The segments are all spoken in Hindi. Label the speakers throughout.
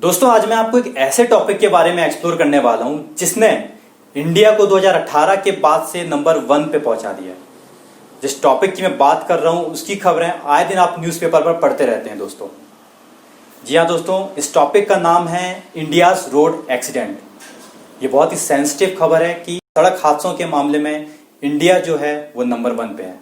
Speaker 1: दोस्तों आज मैं आपको एक ऐसे टॉपिक के बारे में एक्सप्लोर करने वाला हूं जिसने इंडिया को 2018 के बाद से नंबर 1 पे पहुंचा दिया है। जिस टॉपिक की मैं बात कर रहा हूं उसकी खबरें आए दिन आप न्यूज़पेपर पर पढ़ते रहते हैं दोस्तों। जी हाँ दोस्तों, इस टॉपिक का नाम है इंडियाज रोड एक्सीडेंट। ये बहुत ही सेंसिटिव खबर है कि सड़क हादसों के मामले में इंडिया जो है वो नंबर 1 पे है।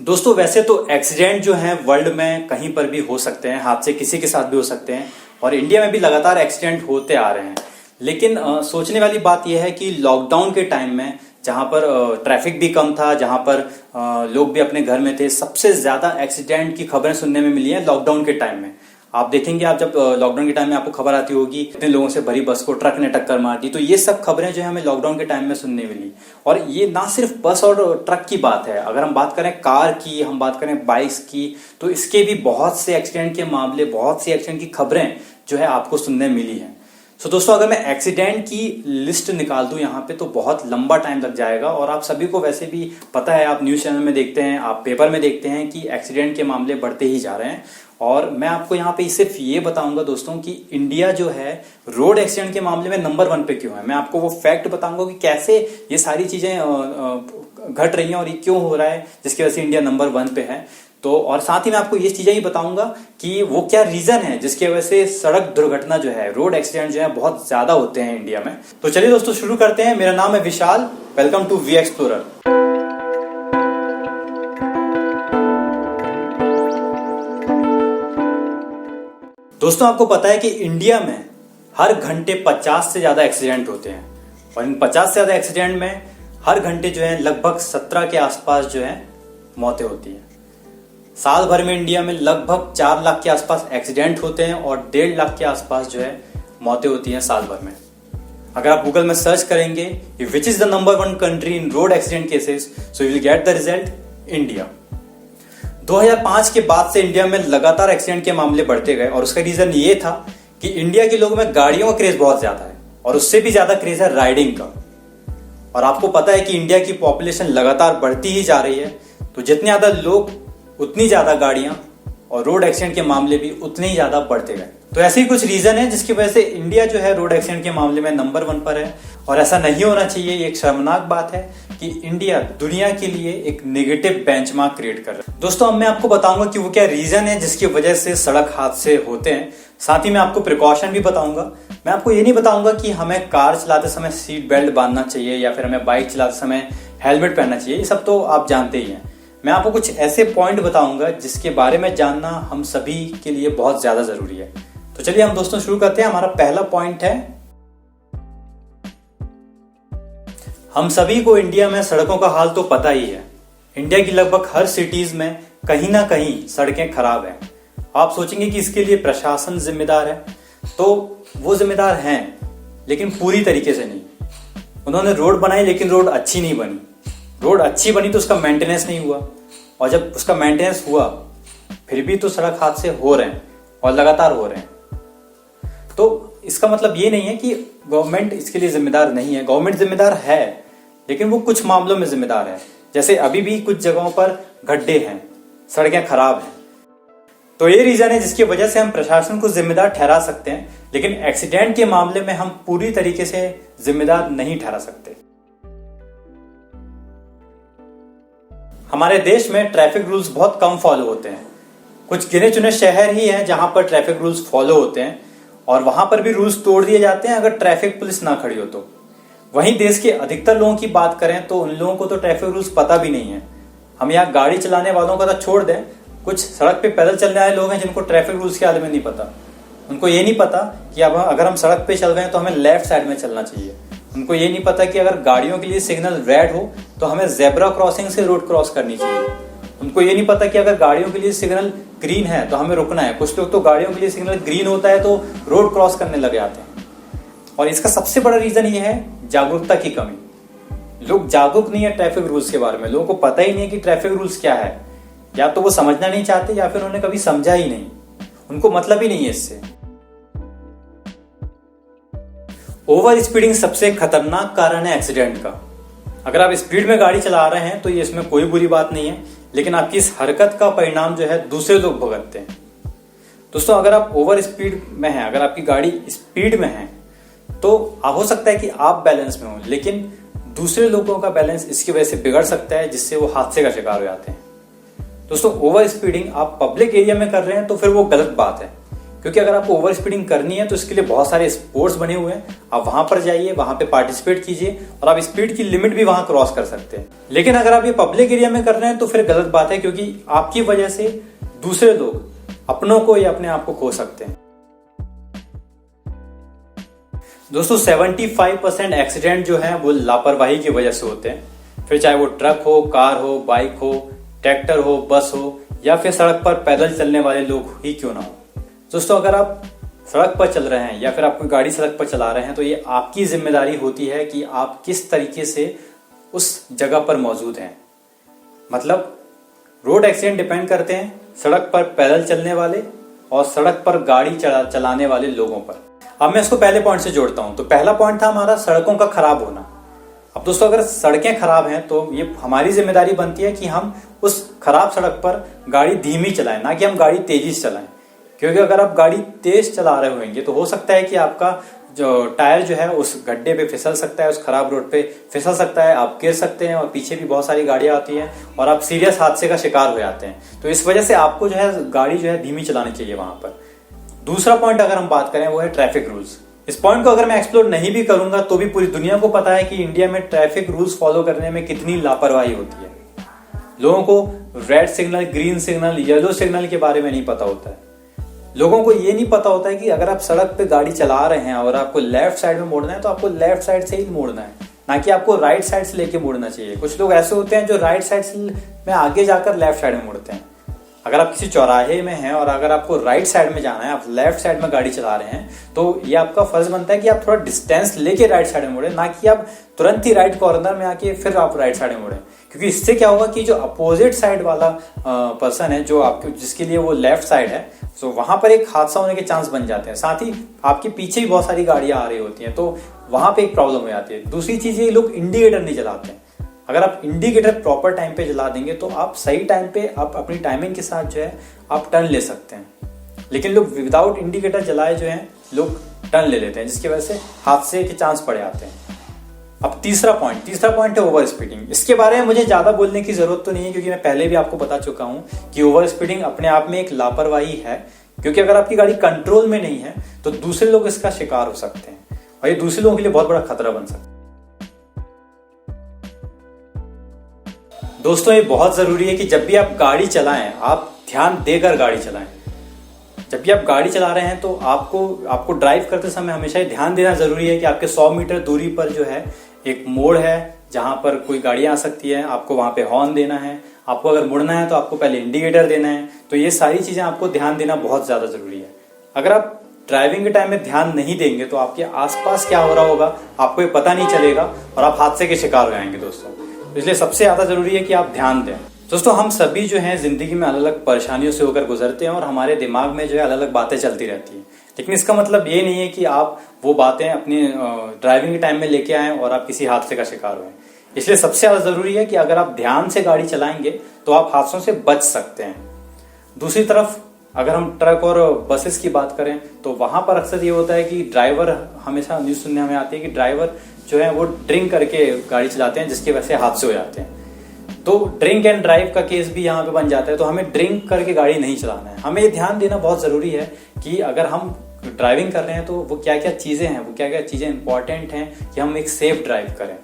Speaker 1: दोस्तों वैसे तो एक्सीडेंट जो है वर्ल्ड में कहीं पर भी हो सकते हैं, हादसे किसी के साथ भी हो सकते हैं और इंडिया में भी लगातार एक्सीडेंट होते आ रहे हैं। लेकिन सोचने वाली बात यह है कि लॉकडाउन के टाइम में जहां पर ट्रैफिक भी कम था, जहां पर लोग भी अपने घर में थे, सबसे ज्यादा एक्सीडेंट की खबरें सुनने में मिली हैं लॉकडाउन के टाइम में। आप देखेंगे, आप जब लॉकडाउन के टाइम में आपको खबर आती होगी इतने लोगों से भरी बस को ट्रक ने टक्कर मार दी, तो ये सब खबरें जो है हमें लॉकडाउन के टाइम में सुनने मिली। और ये ना सिर्फ बस और ट्रक की बात है, अगर हम बात करें कार की, हम बात करें बाइक्स की, तो इसके भी बहुत से एक्सीडेंट के मामले, बहुत सी एक्सीडेंट की खबरें जो है आपको सुनने मिली है। तो दोस्तों अगर मैं एक्सीडेंट की लिस्ट निकाल दूं यहाँ पे तो बहुत लंबा टाइम लग जाएगा। और आप सभी को वैसे भी पता है, आप न्यूज चैनल में देखते हैं, आप पेपर में देखते हैं कि एक्सीडेंट के मामले बढ़ते ही जा रहे हैं। और मैं आपको यहाँ पे सिर्फ ये बताऊंगा दोस्तों कि इंडिया जो है रोड एक्सीडेंट के मामले में नंबर 1 पे क्यों है। मैं आपको वो फैक्ट बताऊंगा कि कैसे ये सारी चीजें घट रही हैं और ये क्यों हो रहा है जिसकी वजह से इंडिया नंबर 1 पे है। तो और साथ ही मैं आपको ये चीजें ही बताऊंगा कि वो क्या रीजन है जिसकी वजह से सड़क दुर्घटना जो है, रोड एक्सीडेंट जो है बहुत ज्यादा होते हैं इंडिया में। तो चलिए दोस्तों शुरू करते हैं। मेरा नाम है विशाल, वेलकम टू वी एक्सप्लोरर। दोस्तों आपको पता है कि इंडिया में हर घंटे 50 से ज्यादा एक्सीडेंट होते हैं और इन 50 से ज्यादा एक्सीडेंट में हर घंटे जो है लगभग 17 के आसपास जो है मौतें होती हैं। साल भर में इंडिया में लगभग 4 लाख के आसपास एक्सीडेंट होते हैं और 1.5 लाख के आसपास जो है मौतें होती हैं साल भर में। अगर आप गूगल में सर्च करेंगे which is the number 1 country in road accident cases, so you will get the result India. 2005 के बाद से इंडिया में लगातार एक्सीडेंट के मामले बढ़ते गए और उसका रीजन ये था कि इंडिया के लोगों में गाड़ियों का क्रेज बहुत ज्यादा है और उससे भी ज्यादा क्रेज है राइडिंग का। और आपको पता है कि इंडिया की पॉपुलेशन लगातार बढ़ती ही जा रही है, तो जितने ज्यादा लोग उतनी ज्यादा गाड़ियां और रोड एक्सीडेंट के मामले भी उतने ही ज्यादा बढ़ते गए। तो ऐसे ही कुछ रीजन है जिसकी वजह से इंडिया जो है रोड एक्सीडेंट के मामले में नंबर 1 पर है। और ऐसा नहीं होना चाहिए, ये एक शर्मनाक बात है कि इंडिया दुनिया के लिए एक नेगेटिव बेंचमार्क क्रिएट कर रहा है। दोस्तों अब मैं आपको बताऊंगा कि वो क्या रीजन है जिसकी वजह से सड़क हादसे होते हैं। साथ ही मैं आपको प्रिकॉशन भी बताऊंगा। मैं आपको ये नहीं बताऊंगा कि हमें कार चलाते समय सीट बेल्ट बांधना चाहिए या फिर हमें बाइक चलाते समय हेलमेट पहनना चाहिए, ये सब तो आप जानते ही हैं। मैं आपको कुछ ऐसे पॉइंट बताऊंगा जिसके बारे में जानना हम सभी के लिए बहुत ज्यादा जरूरी है। तो चलिए हम दोस्तों शुरू करते हैं। हमारा पहला पॉइंट है, हम सभी को इंडिया में सड़कों का हाल तो पता ही है। इंडिया की लगभग हर सिटीज में कहीं ना कहीं सड़कें खराब हैं। आप सोचेंगे कि इसके लिए प्रशासन जिम्मेदार है, तो वो जिम्मेदार हैं लेकिन पूरी तरीके से नहीं। उन्होंने रोड बनाई लेकिन रोड अच्छी नहीं बनी। रोड अच्छी बनी तो उसका मेंटेनेंस नहीं हुआ और जब उसका मेंटेनेंस हुआ फिर भी तो सड़क हादसे हो रहे हैं और लगातार हो रहे हैं। तो इसका मतलब ये नहीं है कि गवर्नमेंट इसके लिए जिम्मेदार नहीं है। गवर्नमेंट जिम्मेदार है लेकिन वो कुछ मामलों में जिम्मेदार है। जैसे अभी भी कुछ जगहों पर गड्ढे हैं, सड़कें खराब हैं, तो ये रीजन है जिसकी वजह से हम प्रशासन को जिम्मेदार ठहरा सकते हैं, लेकिन एक्सीडेंट के मामले में हम पूरी तरीके से जिम्मेदार नहीं ठहरा सकते। हमारे देश में ट्रैफिक रूल्स बहुत कम फॉलो होते हैं। कुछ गिने चुने शहर ही हैं जहां पर ट्रैफिक रूल्स फॉलो होते हैं और वहां पर भी रूल्स तोड़ दिए जाते हैं अगर ट्रैफिक पुलिस ना खड़ी हो तो। वहीं देश के अधिकतर लोगों की बात करें तो उन लोगों को तो ट्रैफिक रूल्स पता भी नहीं है। हम यहाँ गाड़ी चलाने वालों का तो छोड़ दें, कुछ सड़क पे पैदल चलने वाले लोग हैं जिनको ट्रैफिक रूल्स के बारे में नहीं पता। उनको ये नहीं पता कि अब अगर हम सड़क पे चल रहे हैं तो हमें लेफ्ट साइड में चलना चाहिए। उनको ये नहीं पता कि अगर गाड़ियों के लिए सिग्नल रेड हो तो हमें जेब्रा क्रॉसिंग से रोड क्रॉस करनी चाहिए। उनको ये नहीं पता कि अगर गाड़ियों के लिए सिग्नल ग्रीन है तो हमें रुकना है। कुछ लोग तो गाड़ियों के लिए सिग्नल ग्रीन होता है तो रोड क्रॉस करने लग जाते हैं। और इसका सबसे बड़ा रीजन ये है जागरूकता की कमी। लोग जागरूक नहीं है ट्रैफिक रूल्स के बारे में। लोगों को पता ही नहीं है कि ट्रैफिक रूल्स क्या है, या तो वो समझना नहीं चाहते या फिर उन्होंने कभी समझा ही नहीं, उनको मतलब ही नहीं है इससे। ओवर स्पीडिंग सबसे खतरनाक कारण है एक्सीडेंट का। अगर आप स्पीड में गाड़ी चला रहे हैं तो ये इसमें कोई बुरी बात नहीं है, लेकिन आपकी इस हरकत का परिणाम जो है दूसरे लोग भुगतते हैं। दोस्तों अगर आप ओवर स्पीड में हैं, अगर आपकी गाड़ी स्पीड में है तो हो सकता है कि आप बैलेंस में हो, लेकिन दूसरे लोगों का बैलेंस इसकी वजह से बिगड़ सकता है, जिससे वो हादसे का शिकार हो जाते हैं। दोस्तों ओवर स्पीडिंग आप पब्लिक एरिया में कर रहे हैं तो फिर वो गलत बात है, क्योंकि अगर आपको ओवर स्पीडिंग करनी है तो इसके लिए बहुत सारे स्पोर्ट्स बने हुए हैं। आप वहां पर जाइए, वहां पे पार्टिसिपेट कीजिए और आप स्पीड की लिमिट भी वहां क्रॉस कर सकते हैं। लेकिन अगर आप ये पब्लिक एरिया में कर रहे हैं तो फिर गलत बात है, क्योंकि आपकी वजह से दूसरे लोग अपनों को या अपने आप को खो सकते हैं। दोस्तों 75% एक्सीडेंट जो है वो लापरवाही की वजह से होते हैं, फिर चाहे वो ट्रक हो, कार हो, बाइक हो, ट्रैक्टर हो, बस हो या फिर सड़क पर पैदल चलने वाले लोग ही क्यों ना हो। दोस्तों अगर आप सड़क पर चल रहे हैं या फिर आप कोई गाड़ी सड़क पर चला रहे हैं तो ये आपकी जिम्मेदारी होती है कि आप किस तरीके से उस जगह पर मौजूद हैं। मतलब रोड एक्सीडेंट डिपेंड करते हैं सड़क पर पैदल चलने वाले और सड़क पर गाड़ी चलाने वाले लोगों पर। अब मैं इसको पहले पॉइंट से जोड़ता हूं। तो पहला पॉइंट था हमारा सड़कों का खराब होना। अब दोस्तों अगर सड़कें खराब हैं तो ये हमारी जिम्मेदारी बनती है कि हम उस खराब सड़क पर गाड़ी धीमी चलाएं, ना कि हम गाड़ी तेजी से चलाएं। क्योंकि अगर आप गाड़ी तेज चला रहे होंगे तो हो सकता है कि आपका जो टायर जो है उस गड्ढे पे फिसल सकता है, उस खराब रोड पे फिसल सकता है, आप गिर सकते हैं और पीछे भी बहुत सारी गाड़ियां आती हैं और आप सीरियस हादसे का शिकार हो जाते हैं। तो इस वजह से आपको जो है गाड़ी जो है धीमी चलानी चाहिए वहां पर। दूसरा पॉइंट अगर हम बात करें वो है ट्रैफिक रूल्स। इस पॉइंट को अगर मैं एक्सप्लोर नहीं भी करूंगा तो भी पूरी दुनिया को पता है कि इंडिया में ट्रैफिक रूल्स फॉलो करने में कितनी लापरवाही होती है। लोगों को red signal, green signal, yellow signal के बारे में नहीं पता होता है। लोगों को ये नहीं पता होता है कि अगर आप सड़क पे गाड़ी चला रहे हैं और आपको लेफ्ट साइड में मोड़ना है तो आपको लेफ्ट साइड से ही मोड़ना है, ना कि आपको राइट साइड से लेके मोड़ना चाहिए। कुछ लोग ऐसे होते हैं जो राइट साइड में आगे जाकर लेफ्ट साइड में मुड़ते हैं। अगर आप किसी चौराहे में हैं और अगर आपको राइट साइड में जाना है, आप लेफ्ट साइड में गाड़ी चला रहे हैं, तो ये आपका फर्ज बनता है कि आप थोड़ा डिस्टेंस लेके राइट साइड में मुड़े, ना कि आप तुरंत ही राइट कॉर्नर में आके फिर आप राइट साइड में मुड़े। क्योंकि इससे क्या होगा कि जो अपोजिट साइड वाला पर्सन है, जो आपके जिसके लिए वो लेफ्ट साइड है, तो वहां पर एक हादसा होने के चांस बन जाते हैं। साथ ही आपके पीछे भी बहुत सारी गाड़ियां आ रही होती हैं, तो वहां पे एक प्रॉब्लम हो जाती है। दूसरी चीज ये लोग इंडिकेटर नहीं जलाते हैं। अगर आप इंडिकेटर प्रॉपर टाइम पे जला देंगे तो आप सही टाइम पे आप अपनी टाइमिंग के साथ जो है आप टर्न ले सकते हैं। लेकिन लोग विदाउट इंडिकेटर जलाए जो है लोग टर्न ले लेते हैं, जिसकी वजह से हादसे के चांस पड़ जाते हैं। अब तीसरा पॉइंट है ओवर स्पीडिंग। इसके बारे में मुझे ज्यादा बोलने की जरूरत तो नहीं है, क्योंकि मैं पहले भी आपको बता चुका हूं कि ओवर स्पीडिंग अपने आप में एक लापरवाही है। क्योंकि अगर आपकी गाड़ी कंट्रोल में नहीं है तो दूसरे लोग इसका शिकार हो सकते हैं और ये दूसरे लोगों के लिए बहुत बड़ा खतरा बन सकता है। दोस्तों ये बहुत जरूरी है कि जब भी आप गाड़ी चलाएं आप ध्यान देकर गाड़ी चलाएं। जब भी आप गाड़ी चला रहे हैं तो आपको ड्राइव करते समय हमेशा ये ध्यान देना जरूरी है कि आपके 100 मीटर दूरी पर जो है एक मोड़ है जहां पर कोई गाड़ियां आ सकती है, आपको वहां पे हॉर्न देना है। आपको अगर मुड़ना है तो आपको पहले इंडिकेटर देना है। तो ये सारी चीजें आपको ध्यान देना बहुत ज्यादा जरूरी है। अगर आप ड्राइविंग के टाइम में ध्यान नहीं देंगे तो आपके आसपास क्या हो रहा होगा आपको ये पता नहीं चलेगा और आप हादसे के शिकार हो जाएंगे दोस्तों। इसलिए सबसे ज्यादा जरूरी है कि आप ध्यान दें। दोस्तों हम सभी जो हैं जिंदगी में अलग अलग परेशानियों से होकर गुजरते हैं और हमारे दिमाग में जो है अलग अलग बातें चलती रहती हैं। लेकिन इसका मतलब ये नहीं है कि आप वो बातें अपनी ड्राइविंग के टाइम में लेके आएं और आप किसी हादसे का शिकार हुए। इसलिए सबसे ज्यादा जरूरी है कि अगर आप ध्यान से गाड़ी चलाएंगे तो आप हादसों से बच सकते हैं। दूसरी तरफ अगर हम ट्रक और बसेस की बात करें तो वहां पर अक्सर ये होता है कि ड्राइवर, हमेशा न्यूज सुनने हमें आती है कि ड्राइवर जो है वो ड्रिंक करके गाड़ी चलाते हैं, जिसकी वजह से हादसे हो जाते हैं। तो ड्रिंक एंड ड्राइव का केस भी यहाँ पे बन जाता है। तो हमें ड्रिंक करके गाड़ी नहीं चलाना है। हमें ध्यान देना बहुत जरूरी है कि अगर हम ड्राइविंग कर रहे हैं तो वो क्या क्या चीजें हैं, वो क्या क्या चीजें इंपॉर्टेंट हैं कि हम एक सेफ ड्राइव करें।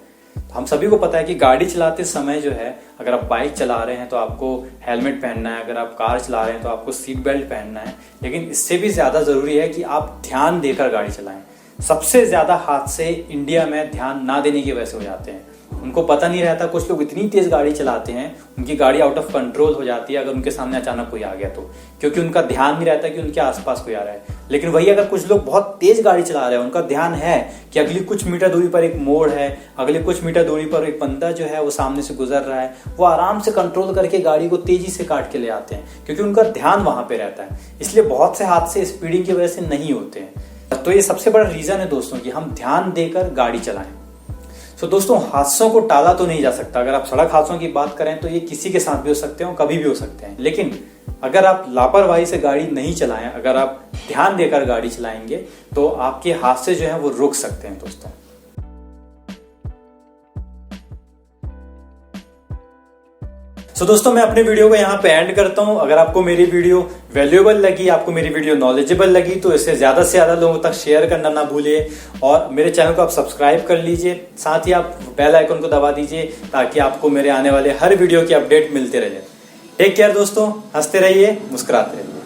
Speaker 1: हम सभी को पता है कि गाड़ी चलाते समय जो है अगर आप बाइक चला रहे हैं तो आपको हेलमेट पहनना है, अगर आप कार चला रहे हैं तो आपको सीट बेल्ट पहनना है। लेकिन इससे भी ज्यादा जरूरी है कि आप ध्यान देकर गाड़ी चलाएं। सबसे ज्यादा हादसे इंडिया में ध्यान ना देने की वजह से हो जाते हैं। उनको पता नहीं रहता, कुछ लोग इतनी तेज गाड़ी चलाते हैं उनकी गाड़ी आउट ऑफ कंट्रोल हो जाती है अगर उनके सामने अचानक कोई आ गया तो, क्योंकि उनका ध्यान नहीं रहता कि उनके आसपास कोई आ रहा है। लेकिन वही अगर कुछ लोग बहुत तेज गाड़ी चला रहे हैं, उनका ध्यान है कि अगली कुछ मीटर दूरी पर एक मोड़ है, अगले कुछ मीटर दूरी पर एक बंदा जो है वो सामने से गुजर रहा है, वो आराम से कंट्रोल करके गाड़ी को तेजी से काट के ले आते हैं क्योंकि उनका ध्यान वहां पे रहता है। इसलिए बहुत से हादसे स्पीडिंग की वजह से नहीं होते हैं। तो ये सबसे बड़ा रीजन है दोस्तों कि हम ध्यान देकर गाड़ी चलाएं। सो दोस्तों, हादसों को टाला तो नहीं जा सकता। अगर आप सड़क हादसों की बात करें तो ये किसी के साथ भी हो सकते हैं, कभी भी हो सकते हैं। लेकिन अगर आप लापरवाही से गाड़ी नहीं चलाएं, अगर आप ध्यान देकर गाड़ी चलाएंगे तो आपके हादसे जो हैं वो रुक सकते हैं दोस्तों। सो दोस्तों, मैं अपने वीडियो को यहाँ पे एंड करता हूँ। अगर आपको मेरी वीडियो वैल्यूएबल लगी, आपको मेरी वीडियो नॉलेजेबल लगी, तो इसे ज्यादा से ज्यादा लोगों तक शेयर करना ना भूलिए और मेरे चैनल को आप सब्सक्राइब कर लीजिए। साथ ही आप बेल आइकन को दबा दीजिए ताकि आपको मेरे आने वाले हर वीडियो की अपडेट मिलते रहे। टेक केयर दोस्तों, हंसते रहिए, मुस्कुराते रहिए।